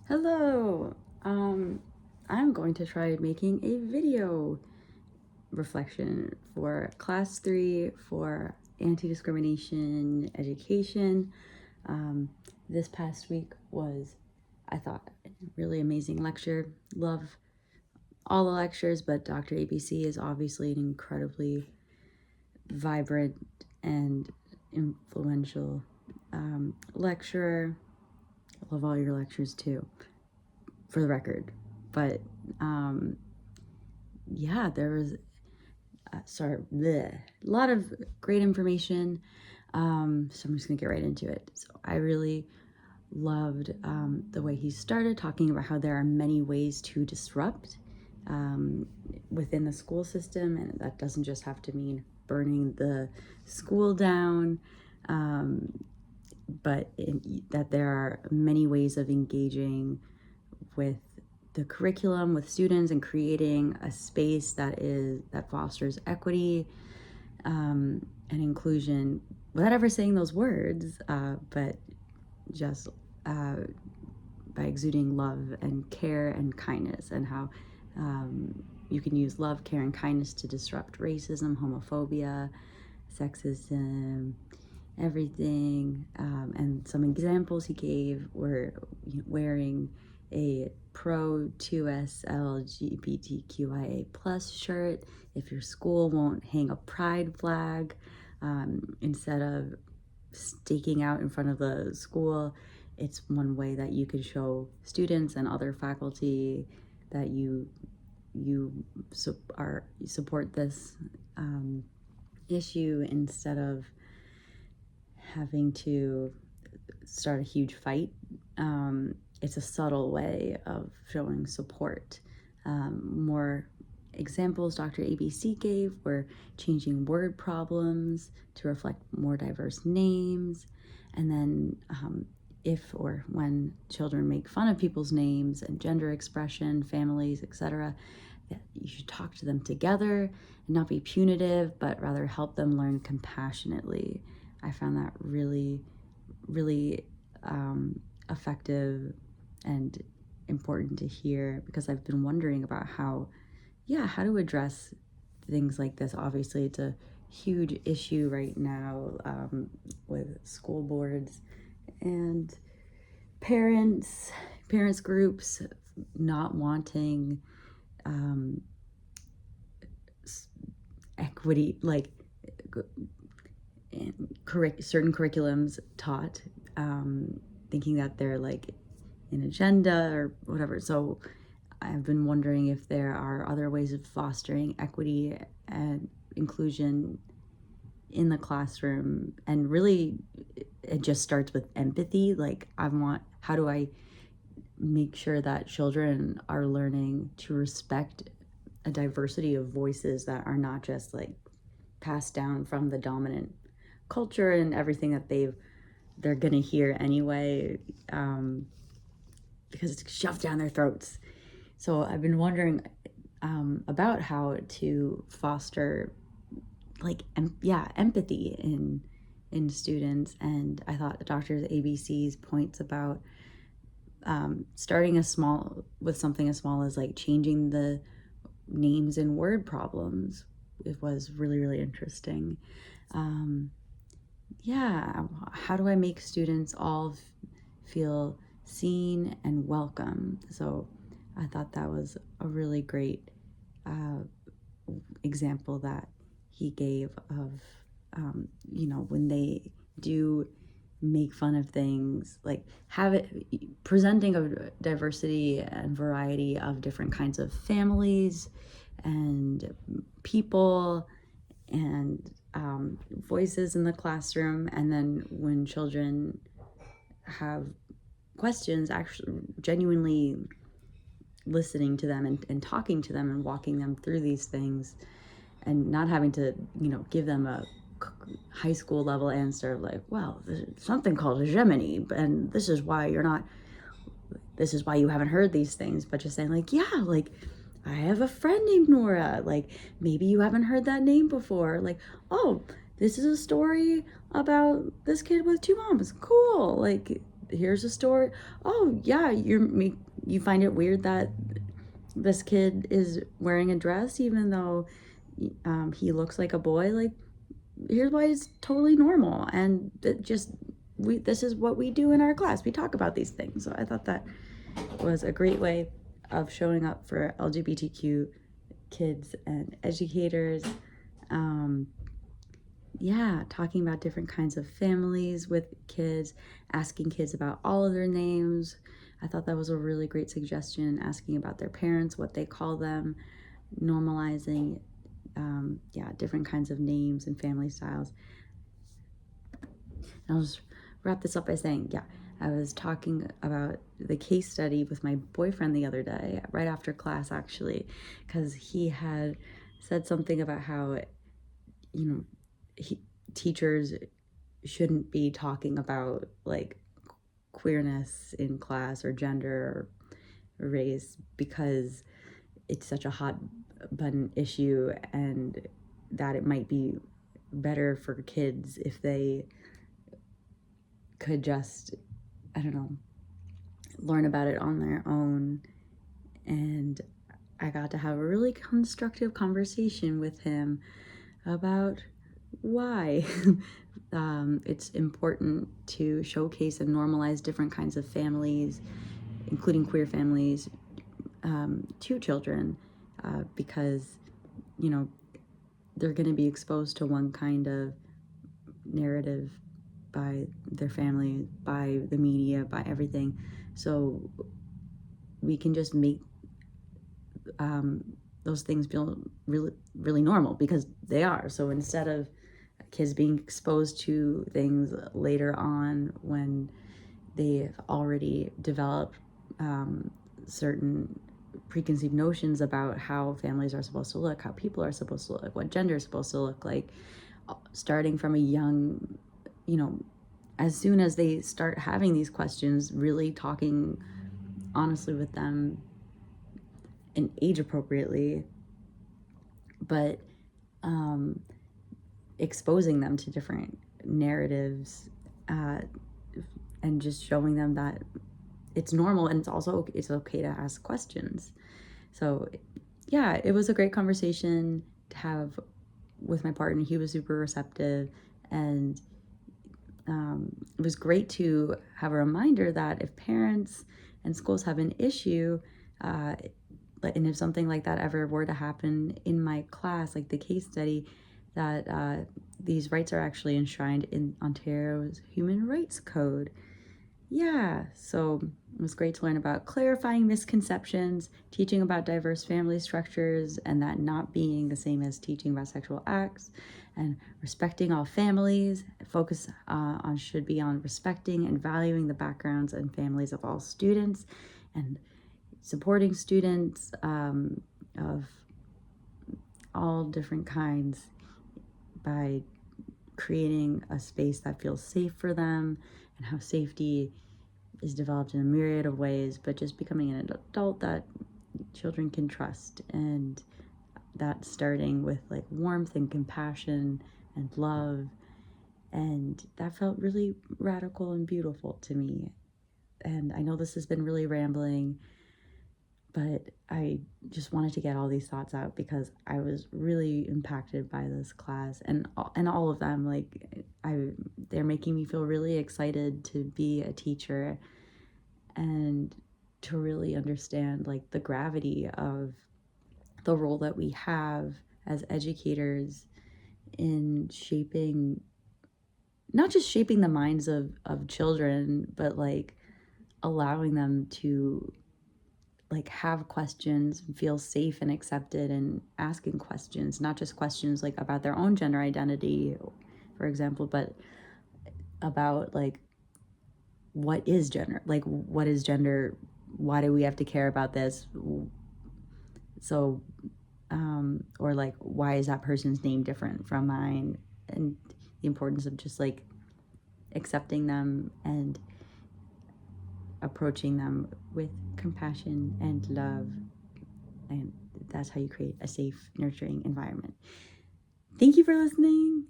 Hello. I'm going to try making a video reflection for class 3 for anti-discrimination education. This past week was, I thought, a really amazing lecture. Love all the lectures, but Dr. ABC is obviously an incredibly vibrant and influential lecturer. I love all your lectures too, for the record. But yeah, there was a lot of great information. So I'm just gonna get right into it. So I really loved the way he started talking about how there are many ways to disrupt within the school system, and that doesn't just have to mean burning the school down, but that there are many ways of engaging with the curriculum, with students, and creating a space that fosters equity and inclusion without ever saying those words, but just by exuding love and care and kindness, and how you can use love, care, and kindness to disrupt racism, homophobia, sexism, everything. And some examples he gave were wearing a pro 2S LGBTQIA plus shirt. If your school won't hang a pride flag, instead of staking out in front of the school, it's one way that you can show students and other faculty that you support this issue, instead of having to start a huge fight. It's a subtle way of showing support. More examples Dr. ABC gave were changing word problems to reflect more diverse names, and then if or when children make fun of people's names and gender expression, families, etc., you should talk to them together and not be punitive, but rather help them learn compassionately. I found that really, really effective and important to hear, because I've been wondering about how to address things like this. Obviously, it's a huge issue right now with school boards and parents groups not wanting equity, like certain curriculums taught, thinking that they're like an agenda or whatever. So I've been wondering if there are other ways of fostering equity and inclusion in the classroom. And really, it just starts with empathy. Like, how do I make sure that children are learning to respect a diversity of voices that are not just like passed down from the dominant culture and everything that they're gonna hear anyway, because it's shoved down their throats. So I've been wondering about how to foster empathy in students. And I thought Dr. ABC's points about starting with something as small as like changing the names in word problems, it was really, really interesting. How do I make students all feel seen and welcome? So I thought that was a really great example that he gave of, when they do make fun of things, like presenting a diversity and variety of different kinds of families and people and voices in the classroom. And then when children have questions, actually genuinely listening to them and talking to them and walking them through these things, and not having to give them a high school level answer like, well, there's something called hegemony, and this is why you haven't heard these things, but just saying like, yeah, like, I have a friend named Nora, like, maybe you haven't heard that name before, like, oh, this is a story about this kid with two moms, cool. Like, here's a story. Oh yeah, you find it weird that this kid is wearing a dress even though he looks like a boy. Like, here's why it's totally normal, and this is what we do in our class. We talk about these things. So I thought that was a great way of showing up for LGBTQ kids and educators. Talking about different kinds of families with kids, asking kids about all of their names. I thought that was a really great suggestion, asking about their parents, what they call them, normalizing different kinds of names and family styles. And I'll just wrap this up by saying, I was talking about the case study with my boyfriend the other day, right after class actually, because he had said something about how, teachers shouldn't be talking about like queerness in class or gender or race because it's such a hot button issue, and that it might be better for kids if they could just, I don't know, learn about it on their own. And I got to have a really constructive conversation with him about why it's important to showcase and normalize different kinds of families, including queer families, to children, because, they're going to be exposed to one kind of narrative by their family, by the media, by everything. So we can just make those things feel really, really normal, because they are. So instead of kids being exposed to things later on when they've already developed certain preconceived notions about how families are supposed to look, how people are supposed to look, what gender is supposed to look like, starting from a young, as soon as they start having these questions, really talking honestly with them and age appropriately, but exposing them to different narratives, and just showing them that it's normal, and it's okay to ask questions. So it was a great conversation to have with my partner. He was super receptive, and it was great to have a reminder that if parents and schools have an issue, and if something like that ever were to happen in my class, like the case study, that these rights are actually enshrined in Ontario's Human Rights Code. So it was great to learn about clarifying misconceptions, teaching about diverse family structures, and that not being the same as teaching about sexual acts, and respecting all families. Focus should be on respecting and valuing the backgrounds and families of all students, and supporting students of all different kinds by creating a space that feels safe for them, and how safety is developed in a myriad of ways, but just becoming an adult that children can trust, and that starting with like warmth and compassion and love. And that felt really radical and beautiful to me. And I know this has been really rambling, but I just wanted to get all these thoughts out because I was really impacted by this class, and all of them. Like, they're making me feel really excited to be a teacher and to really understand like the gravity of the role that we have as educators in shaping, not just shaping the minds of children, but like allowing them to like have questions, feel safe and accepted, and asking questions, not just questions like about their own gender identity, for example, but about like, what is gender? Like, what is gender? Why do we have to care about this? So, or like, why is that person's name different from mine? And the importance of just like accepting them and approaching them with compassion and love. And that's how you create a safe, nurturing environment. Thank you for listening.